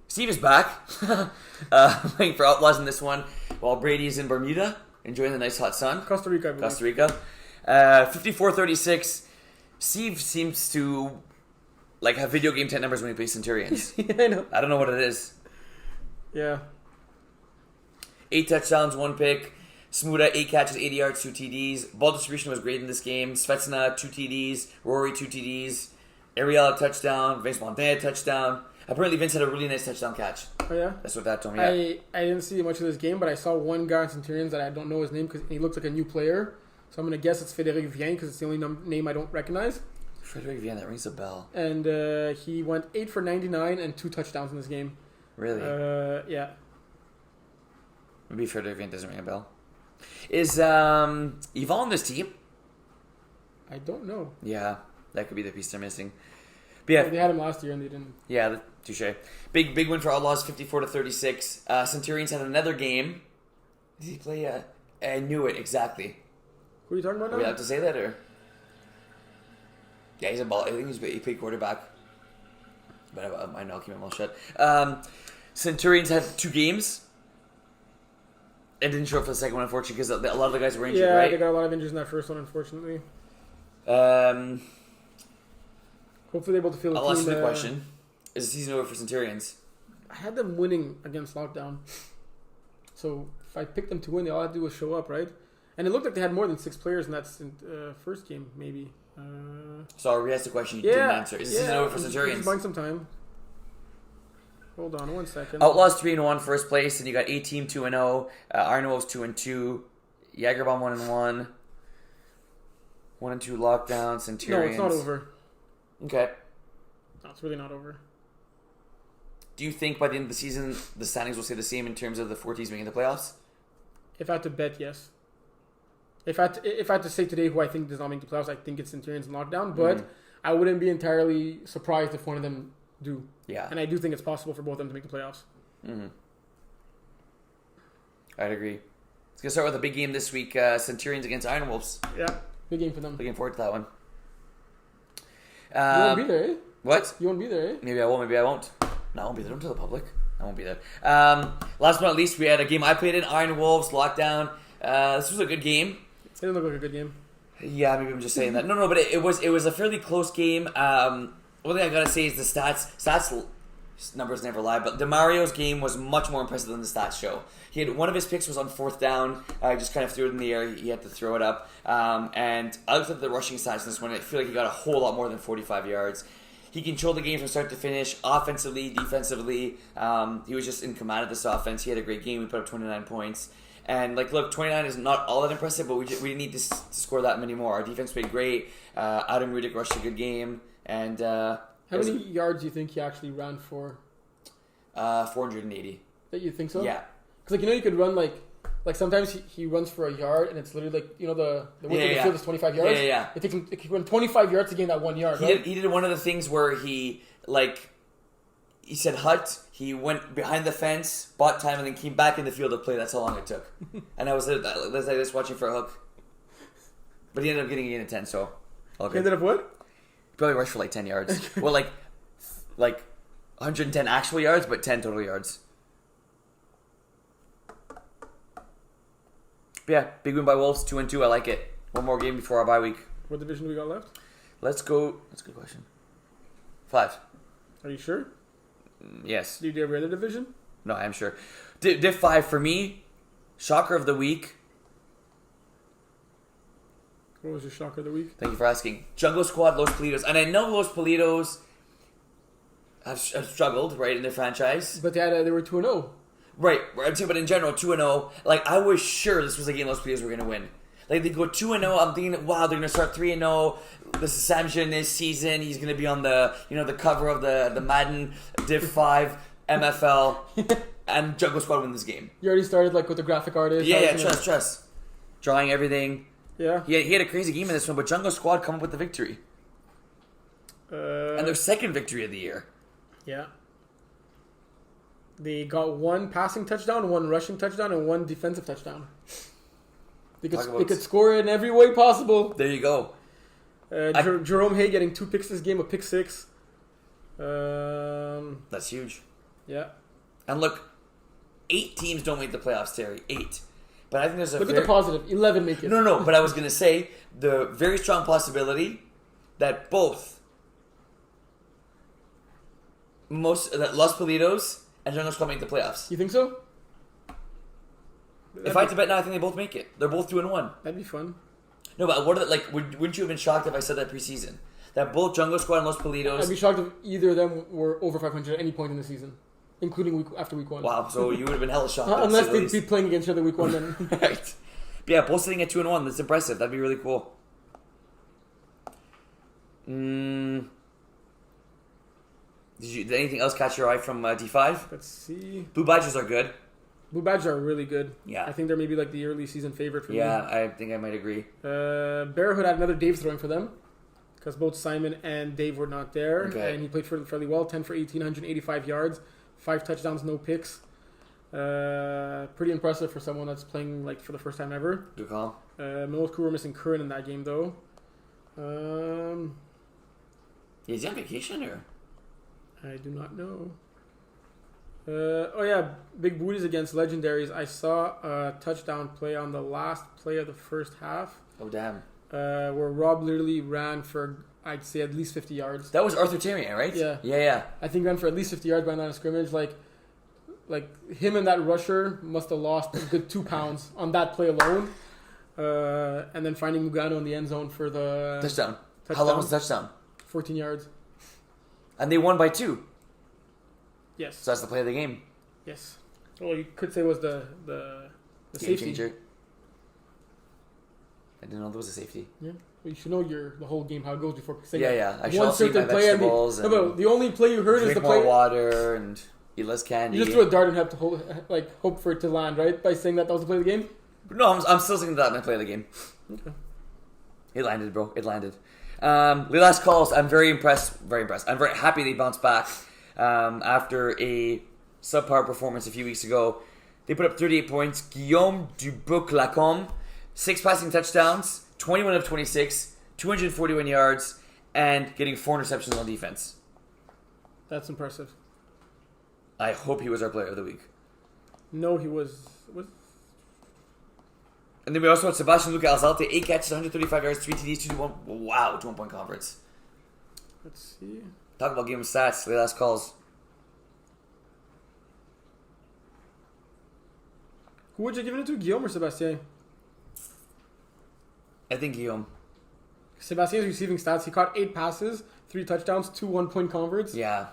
Steve is back. Playing for Outlaws in this one, while Brady's in Bermuda, enjoying the nice hot sun. Costa Rica, I believe. Costa Rica. 54-36. Steve seems to have video game 10 numbers when he plays Centurions. Yeah, I know. I don't know what it is. Yeah. 8 touchdowns, 1 pick. Smuda, 8 catches, 80 yards, 2 TDs. Ball distribution was great in this game. Svetsna, 2 TDs. Rory, 2 TDs. Ariel, touchdown. Vince Montana, touchdown. Apparently, Vince had a really nice touchdown catch. Oh, yeah? That's what that told me. Yeah. I didn't see much of this game, but I saw one guy on Centurions that I don't know his name because he looks like a new player. So I'm going to guess it's Frédéric Vien because it's the only name I don't recognize. Frédéric Vien, that rings a bell. And he went 8 for 99 and 2 touchdowns in this game. Really? Yeah. Maybe Frédéric Vien doesn't ring a bell. Is Yvonne on this team? I don't know. Yeah, that could be the piece they're missing. But yeah, they had him last year and they didn't. Yeah, touche. Big win for Outlaws, 54-36. Centurions had another game. Did he play? I knew it exactly. Who are you talking about now? Are we allowed to say that or? Yeah, he's a ball. I think he played quarterback. But I'll keep my mouth shut. Centurions had 2 games. And didn't show up for the second one, unfortunately, because a lot of the guys were injured, right? Yeah, they got a lot of injuries in that first one, unfortunately. Hopefully they're able to fill the team. I'll ask you the question. Is the season over for Centurions? I had them winning against Lockdown. So if I picked them to win, they all had to do was show up, right? And it looked like they had more than 6 players in that first game, maybe. So I re-asked the question you didn't answer. Is the season over for Centurions? Just buying some time. Hold on 1 second. Outlaws 3-1 first place, and you got A-Team 2-0, Iron Wolves 2-2, Jagerbomb 1-1. 1-2 lockdown. Centurions. No, it's not over. Okay. No, it's really not over. Do you think by the end of the season the standings will stay the same in terms of the 4 teams making the playoffs? If I had to bet, yes. If I had to say today who I think does not make the playoffs, I think it's Centurions and lockdown. But I wouldn't be entirely surprised if one of them do. Yeah. And I do think it's possible for both of them to make the playoffs. Mm-hmm. I'd agree. Let's get start with a big game this week. Centurions against Iron Wolves. Yeah, big game for them. Looking forward to that one. You won't be there, eh? What? You won't be there, eh? Maybe I will, maybe I won't. No, I won't be there. Don't tell the public. I won't be there. Last but not least, we had a game I played in, Iron Wolves, Lockdown. This was a good game. It didn't look like a good game. Yeah, maybe I'm just saying that. No, but it was a fairly close game. One thing I gotta say is the stats numbers never lie, but DeMario's game was much more impressive than the stats show. He had one of his picks was on 4th down. Just kind of threw it in the air. He had to throw it up. And I looked at the rushing stats in this one. I feel like he got a whole lot more than 45 yards. He controlled the game from start to finish, offensively, defensively. He was just in command of this offense. He had a great game. We put up 29 points. And, look, 29 is not all that impressive, but we didn't need to score that many more. Our defense played great. Adam Rudick rushed a good game. And how many yards do you think he actually ran for? 480. That you think so? Yeah. Because, you could run, sometimes he runs for a yard, and it's literally, the width of the field is 25 yards. Yeah. It takes him, it can run 25 yards to gain that 1 yard, right? He did one of the things where he said hut, he went behind the fence, bought time, and then came back in the field to play. That's how long it took. And I was just watching for a hook. But he ended up getting a gain of 10, so all good. He ended up what? He probably rushed for 10 yards. Well, 110 actual yards, but 10 total yards. But yeah, big win by Wolves, 2-2. I like it. One more game before our bye week. What division do we got left? Let's go. That's a good question. 5. Are you sure? Yes. Do you do every other division? No, I'm sure. Div 5 for me. Shocker of the week. What was your shocker of the week? Thank you for asking. Jungle Squad, Los Politos. And I know Los Politos have struggled, right, in their franchise. But they were 2-0. Right, but in general, 2-0. I was sure this was a game Los Politos were going to win. They go 2-0. I'm thinking, wow, they're going to start 3-0. This is Samson this season. He's going to be on the the cover of the Madden Div 5 MFL, and Jungle Squad win this game. You already started with the graphic artist. Yeah, trust. Drawing everything. Yeah. He had a crazy game in this one, but Jungle Squad come up with the victory. And their second victory of the year. Yeah. They got 1 passing touchdown, 1 rushing touchdown, and 1 defensive touchdown. They could score in every way possible. There you go. Jerome Hay getting 2 picks this game, a pick 6. That's huge. Yeah. And look, 8 teams don't make the playoffs, Terry. 8. But I think there's Look at the positive. 11 make it. No. But I was going to say the very strong possibility that both Los Politos and Jungle Squad make the playoffs. You think so? If I had to bet now, I think they both make it. They're both 2-1. That'd be fun. No, but what are wouldn't you have been shocked if I said that preseason? That both Jungle Squad and Los Politos... I'd be shocked if either of them were over 500 at any point in the season, including after week 1. Wow, so you would have been hella shocked. Unless they'd be playing against each other week 1 then. Right. But yeah, both sitting at 2-1. That's impressive. That'd be really cool. Did anything else catch your eye from D5? Let's see. Blue Badgers are good. Blue Badgers are really good. Yeah. I think they're maybe the early season favorite for me. Yeah, I think I might agree. Bearhood had another Dave throwing for them because both Simon and Dave were not there. Okay. And he played fairly well. 10 for 18, 185 yards, 5 touchdowns, no picks. Pretty impressive for someone that's playing for the first time ever. Good call. Most crew were missing Curran in that game though. Is he on vacation or? I do not know. Big booties against legendaries. I saw a touchdown play on the last play of the first half. Oh damn! Where Rob literally ran for, I'd say, at least 50 yards. That was Arthur Terrien, right? Yeah. I think ran for at least 50 yards by line of scrimmage. Him and that rusher must have lost a good 2 pounds on that play alone. And then finding Mugano in the end zone for the touchdown. How long was the touchdown? 14 yards. And they won by 2. Yes. So that's the play of the game. Yes. Well, you could say it was the safety. Changer. I didn't know there was a safety. Yeah. Well, you should know the whole game, how it goes before saying I should also eat my vegetables. The only play you heard is the play. Drink more water and eat less candy. You just threw a dart and have to hope for it to land, right? By saying that was the play of the game? No, I'm still thinking that my play of the game. Okay. It landed, bro. It landed. The last calls, I'm very impressed. Very impressed. I'm very happy they bounced back after a subpar performance a few weeks ago. They put up 38 points. Guillaume Dubuc-Lacombe, 6 passing touchdowns, 21 of 26, 241 yards, and getting 4 interceptions on defense. That's impressive. I hope he was our player of the week. No, he was. And then we also had Sebastian Luca Alzate, 8 catches, 135 yards, 3 TDs, 2-1. Wow, 2-1-point conference. Let's see. Talk about game of stats, the last calls. Who would you give it to, Guillaume or Sebastien? I think Guillaume. Sebastien's receiving stats, he caught 8 passes, 3 touchdowns, 2 1-point converts. Yeah.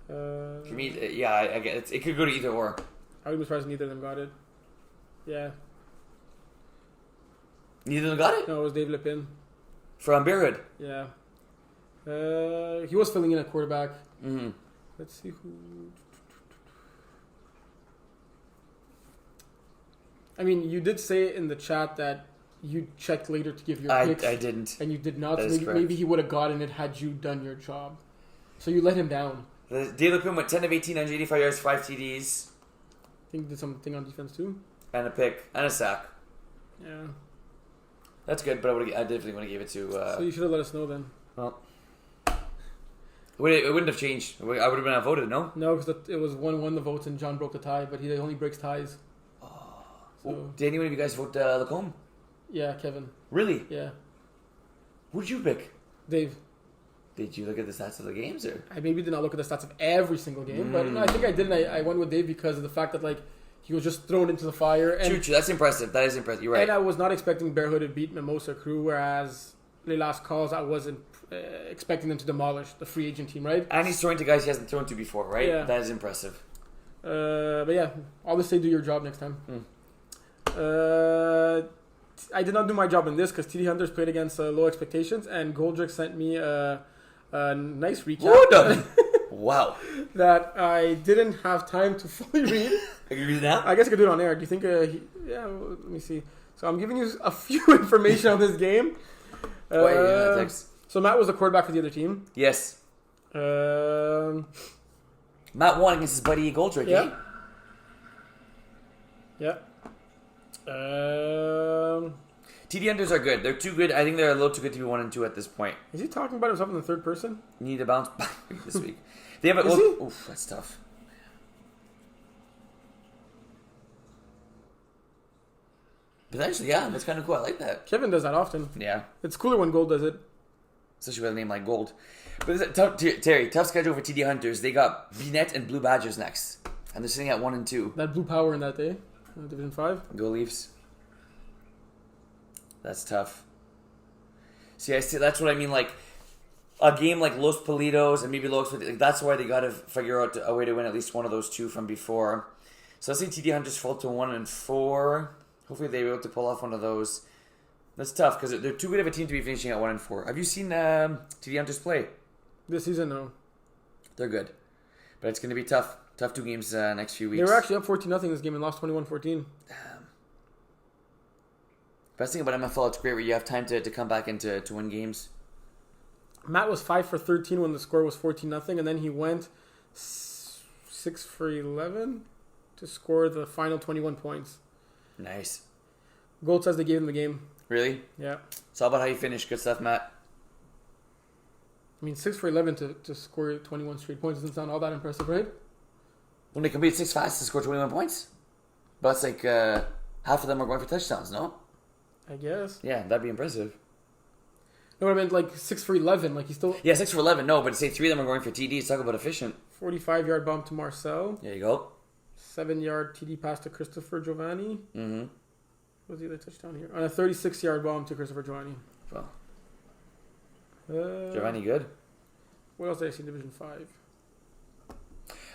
I get it could go to either or. I would be surprised neither of them got it. Yeah. Neither of them got it? No, it was Dave Lepin. From Bearhood? Yeah. He was filling in a quarterback. Mm-hmm. Let's see who... I mean, you did say in the chat that you checked later to give your picks. I didn't. And you did not. That so is maybe he would have gotten it had you done your job. So you let him down. Dave Lepin went 10 of 18, 185 yards, 5 TDs. I think he did something on defense too. And a pick. And a sack. Yeah. That's good, but I definitely want to give it to... so you should have let us know then. Well... It wouldn't have changed. I would have been outvoted, no? No, because it was 1-1 the votes and John broke the tie, but he only breaks ties. So. Did anyone of you guys vote Lacombe? Yeah, Kevin. Really? Yeah. Who did you pick? Dave. Did you look at the stats of the games, or? I maybe did not look at the stats of every single game, but no, I think I did, and I went with Dave because of the fact that he was just thrown into the fire. And, true. That's impressive. That is impressive. You're right. And I was not expecting Bearhood to beat Mimosa Crew, whereas the last calls I wasn't expecting them to demolish the free agent team, right? And he's throwing to guys he hasn't thrown to before, right? Yeah. That is impressive. But yeah, I'll just say do your job next time. I did not do my job in this because TD Hunters played against low expectations, and Goldrick sent me a nice recap. Wow. That I didn't have time to fully read. Can you read it now? I guess I could do it on air. Do you think? Yeah, well, let me see. So I'm giving you a few information on this game. So Matt was the quarterback for the other team. Yes. Matt won against his buddy Goldrick. Yeah. Yeah. TD Hunters are good. They're too good. I think they're a little too good to be 1-2 at this point. Is he talking about himself in the third person? You need to bounce back this week. They have a oof, that's tough. Potentially, yeah. That's kind of cool. I like that. Kevin does that often. Yeah. It's cooler when Gold does it. Especially with a name like Gold. But tough schedule for TD Hunters. They got Binet and Blue Badgers next. And they're sitting at 1-2. That blue power in that day. Division 5. Go Leafs. That's tough. See, that's what I mean. Like, a game like Los Politos and maybe that's why they got to figure out a way to win at least one of those two from before. So I see TD Hunters fall to 1-4. Hopefully they're able to pull off one of those. That's tough because they're too good of a team to be finishing at 1-4. Have you seen TD Hunters play? This season, no. They're good. But it's going to be tough. Tough 2 games next few weeks. They were actually up 14-0 this game and lost 21-14. Best thing about MFL, it's great where you have time to come back and to win games. Matt was 5 for 13 when the score was 14-0, and then he went 6 for 11 to score the final 21 points. Nice. Gold says they gave him the game. Really? Yeah. It's all about how you finish. Good stuff, Matt. I mean, 6 for 11 to score 21 straight points doesn't sound all that impressive, right? When they complete 6 passes to score 21 points? But it's like half of them are going for touchdowns, no? I guess. Yeah, that'd be impressive. No, I meant like 6 for 11. Like he's still. Yeah, 6 for 11. No, but say 3 of them are going for TDs. Talk about efficient. 45-yard bump to Marcel. There you go. 7-yard TD pass to Christopher Giovanni. Mm-hmm. What's the other touchdown here? On a 36-yard bomb to Christopher Giovanni. Well. Giovanni good. What else did I see in Division 5?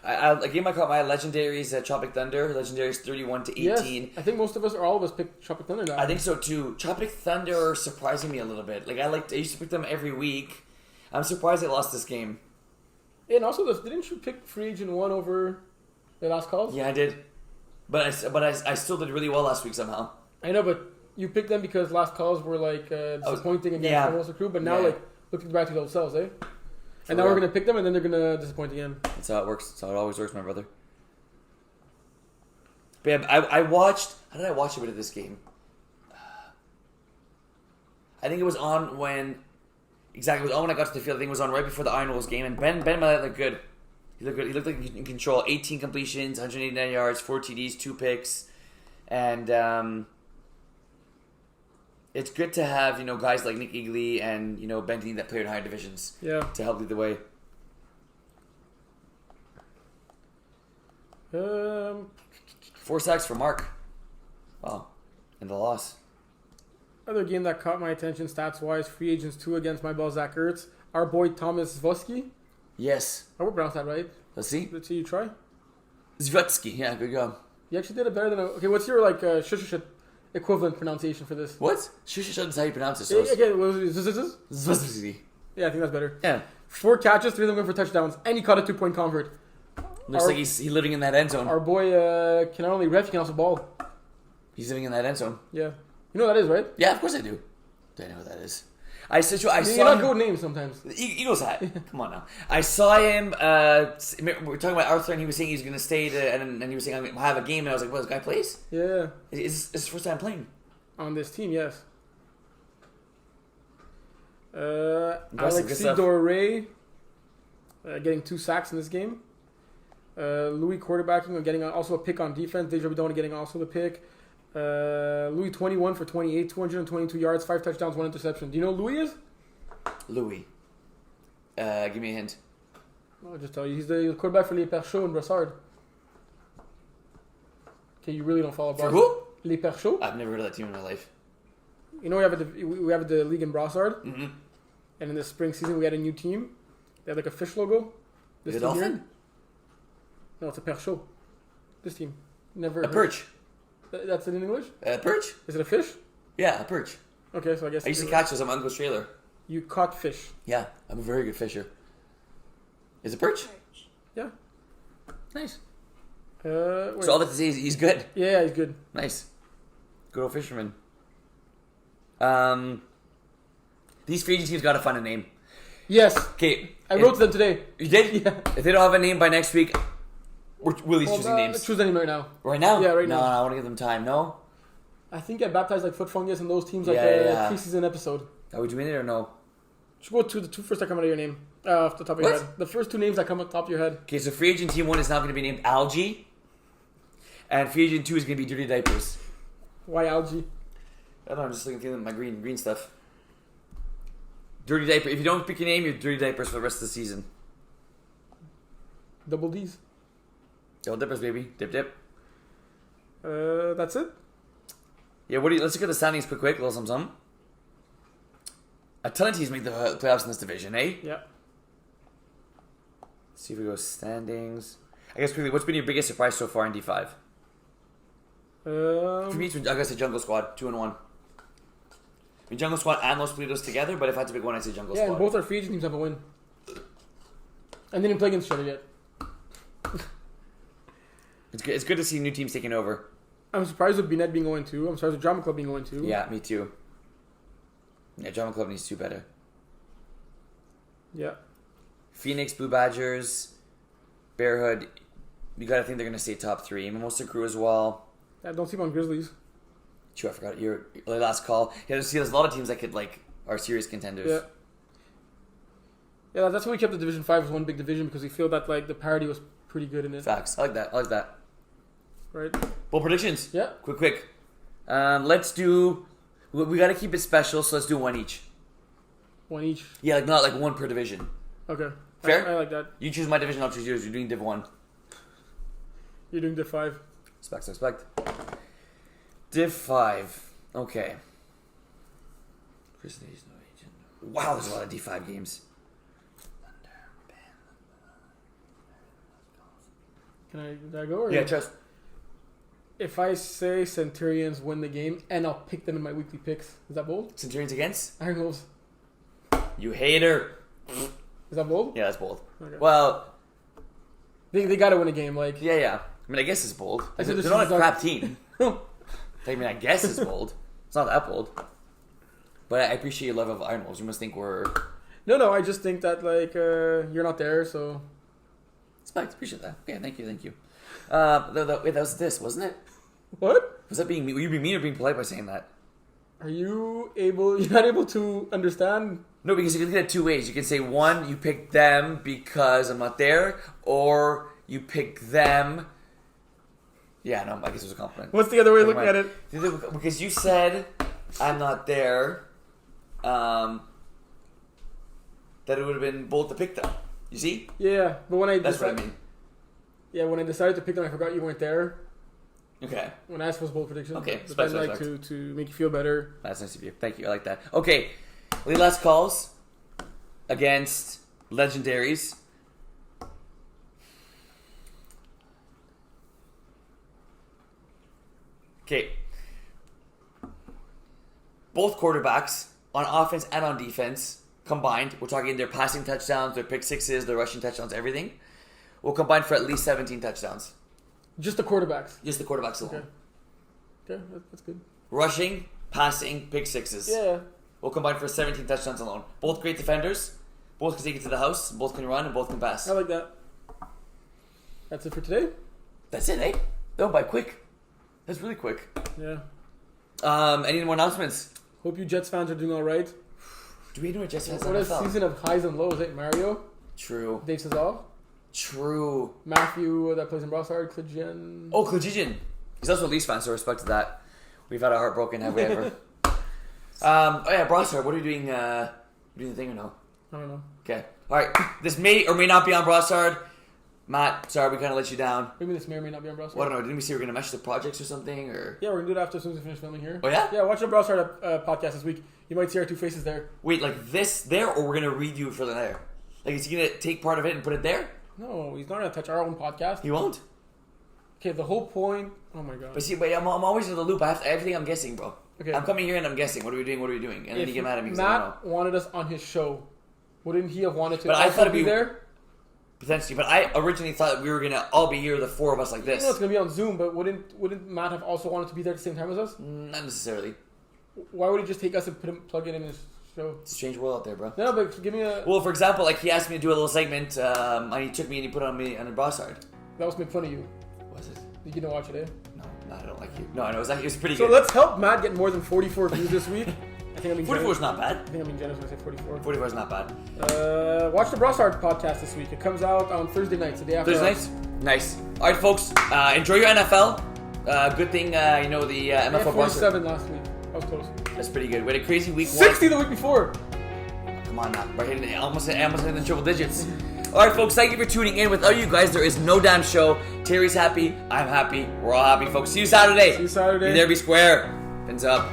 I gave my legendaries Tropic Thunder. Legendaries 31-18. Yes, I think most of us or all of us picked Tropic Thunder now. I think so too. Tropic Thunder are surprising me a little bit. Like I used to pick them every week. I'm surprised they lost this game. And also, didn't you pick Free Agent 1 over the last calls? Yeah, I did. But I still did really well last week somehow. I know, but you picked them because last calls were like disappointing against the rest of the crew. But now, like, looking back to themselves, eh? And now we're going to pick them, and then they're going to disappoint again. That's how it works. That's how it always works, my brother. But yeah, I watched... How did I watch a bit of this game? I think it was on when... Exactly, it was on when I got to the field. I think it was on right before the Iron Wolves game. And Ben Mallet looked good. He looked good. He looked like in control. 18 completions, 189 yards, 4 TDs, 2 picks. And... it's good to have, guys like Nick Eagley and, Bentley that play in higher divisions to help lead the way. 4 sacks for Mark. Wow. And the loss. Other game that caught my attention stats-wise, Free Agents 2 against my ball, Zach Ertz. Our boy Thomas Zvotsky. Yes. I would pronounce that right. Let's see. Let's see you try. Zvotsky. Yeah, good job. You actually did it better than... Okay, what's your, shush equivalent pronunciation for this? What? Shush is how you pronounce it. So okay, what was it? Zvotsky. Yeah, I think that's better. Yeah. 4 catches, 3 of them went for touchdowns, and he caught a 2-point convert. Looks like he's living in that end zone. Our boy can not only ref, he can also ball. He's living in that end zone. Yeah. You know what that is, right? Yeah, of course I do. Do I know what that is? I saw you're not good with names sometimes. Eagles hat. Come on now. I saw him. We were talking about Arthur, and he was saying he's going to stay, and he was saying I'm going to have a game, and I was like, "Well, this guy plays? Yeah. It's his first time playing on this team, yes." Alexis Doré getting 2 sacks in this game. Louis quarterbacking and getting also a pick on defense. Deja Bidon getting also the pick. Louis 21 for 28, 222 yards, 5 touchdowns, 1 interception. Do you know who Louis is? Louis. Give me a hint. I'll just tell you. He's the quarterback for Les Perchots and Brassard. Okay, you really don't follow Brassard. For who? Les Perchots. I've never heard of that team in my life. We have the league in Brassard. Mm-hmm. And in the spring season, we had a new team. They had like a fish logo. This team here? No, it's a Perchot. This team. Never. A perch. That's it in English? A perch? Is it a fish? Yeah, a perch. Okay, so I guess... I used to catch those on my uncle's trailer. You caught fish? Yeah, I'm a very good fisher. Is it perch? Yeah. Nice. So all that to say is he's good. Yeah, he's good. Nice. Good old fisherman. These free agent teams got to find a name. Yes. Okay. I wrote to them today. You did? Yeah. If they don't have a name by next week... Willie's choosing names. Choose any right now. Right now? Yeah, right now. No, I want to give them time. No? I think I baptized like Foot Fungus and those teams a preseason episode. Are we doing it or no? Should go to the 2 first that come out of your name. Off the top of your head. The first 2 names that come off the top of your head. Okay, so free agent team 1 is now going to be named Algae. And free agent 2 is going to be Dirty Diapers. Why Algae? I don't know, I'm just looking at my green stuff. Dirty Diaper. If you don't pick your name, you're Dirty Diapers for the rest of the season. Double D's. Double dippers, baby. Dip, dip. That's it? Yeah, let's look at the standings quick. Little something. A ton of teams make the playoffs in this division, eh? Yeah. Let's see if we go standings. I guess quickly, what's been your biggest surprise so far in D5? For me, I guess the Jungle Squad, 2-1. I mean, Jungle Squad and Los Politos together, but if I had to pick one, I'd say Jungle Squad. Yeah, and both our free agent teams have a win. And they didn't play against each other yet. It's good to see new teams taking over. I'm surprised with Binet being 0-2. I'm surprised with Drama Club being 0-2. Yeah, me too. Yeah, Drama Club needs to do better. Yeah. Phoenix, Blue Badgers, Bear Hood. You gotta think they're gonna stay top 3. Mimosa Crew as well. Yeah, don't sleep on Grizzlies. True, I forgot your last call. Yeah, there's a lot of teams that could are serious contenders. Yeah. Yeah, that's why we kept the Division 5 as one big division because we feel that the parity was pretty good in it. Facts. I like that. Right. Bowl predictions. Yeah. Quick. Let's do... We got to keep it special, so let's do 1 each. 1 each? Yeah, not one per division. Okay. Fair? I like that. You choose my division, I'll choose yours. You're doing Div 1. You're doing Div 5. Expect. Div 5. Okay. Wow, there's a lot of D5 games. Did I go? Or yeah, trust. If I say Centurions win the game and I'll pick them in my weekly picks, is that bold? Centurions against? Iron Wolves. You hater. Is that bold? Yeah, that's bold. Okay. Well, they got to win a game. Like yeah. I mean, I guess it's bold. They're not a crap team. I mean, I guess it's bold. It's not that bold. But I appreciate your love of Iron Wolves. You must think we're... No. I just think that like you're not there, so... Respect. Appreciate that. Yeah, thank you. Wait, that was this, wasn't it? What? Was that being mean? Were you being mean or being polite by saying that? Are you able... You're not able to understand... No, because you can look at it two ways. You can say, one, you pick them because I'm not there, or you pick them... Yeah, no, I guess it was a compliment. What's the other way of looking at it? Because you said, I'm not there, that it would have been bold to pick them. You see? Yeah, but when I... That's what I mean. Yeah, when I decided to pick them, I forgot you weren't there. Okay. When I asked for bold prediction. Okay. But I'd like to make you feel better. That's nice of you. Thank you. I like that. Okay. Lead last calls against legendaries. Okay. Both quarterbacks on offense and on defense combined. We're talking their passing touchdowns, their pick sixes, their rushing touchdowns, everything. Will combine for at least 17 touchdowns. Just the quarterbacks? Just the quarterbacks alone. Okay, that's good. Rushing, passing, pick sixes. Yeah. Will combine for 17 touchdowns alone. Both great defenders. Both can take it to the house. Both can run and both can pass. I like that. That's it for today? That's it, eh? That went by quick. That's really quick. Yeah. Any more announcements? Hope you Jets fans are doing all right. Do we know what Jets fans are? What a season of highs and lows, eh? Mario? True. Dave Cesar? True. Matthew, that plays in Brossard. Klidjian. Oh, Klidjian. He's also a Leafs fan, so respect to that. We've had our heart broken, have we ever? Oh yeah, Brossard. What are you doing? Doing the thing or no? I don't know. Okay. All right. This may or may not be on Brossard. Matt, sorry, we kind of let you down. Maybe this may or may not be on Brossard. Well, I don't know. Didn't we say we're going to mesh the projects or something? Or yeah, we're going to do it after as soon as we finish filming here. Oh, yeah? Yeah, watch the Brossard podcast this week. You might see our two faces there. Wait, like this there, or we're going to read you for the there? Like, is he going to take part of it and put it there? No, he's not going to touch our own podcast. He won't? Okay, the whole point... Oh, my God. But see, I'm always in the loop. I have to, everything I'm guessing, bro. Okay. I'm coming here and I'm guessing. What are we doing? And then you get mad at me because I don't know. Matt wanted us on his show. Wouldn't he have wanted to but I thought it'd be there? Potentially, but I originally thought we were going to all be here, the four of us like this. You know it's going to be on Zoom, but wouldn't Matt have also wanted to be there at the same time as us? Not necessarily. Why would he just take us and plug it in his show? It's a strange world out there, bro. No, but give me a... Well, for example, like he asked me to do a little segment, and he took me and he put it on me on a Brossard. That was make fun of you. Was it? Did you not watch it, eh? No, I don't like you. No, it was pretty good. So let's help Matt get more than 44 views this week. I think 44 is not bad. I think I'm being generous when I say 44. 44 is not bad. Watch the Brossard podcast this week. It comes out on Thursday nights, the day after. Thursday nights? Nice. All right, folks. Enjoy your NFL. Good thing, the MFL 47 last week. That was close. That's pretty good. We had a crazy week 60 the week before. Come on now. We're hitting almost hitting the triple digits. All right, folks. Thank you for tuning in. Without you guys, there is no damn show. Terry's happy. I'm happy. We're all happy, folks. See you Saturday. See you Saturday. Be there, be square. Pins up.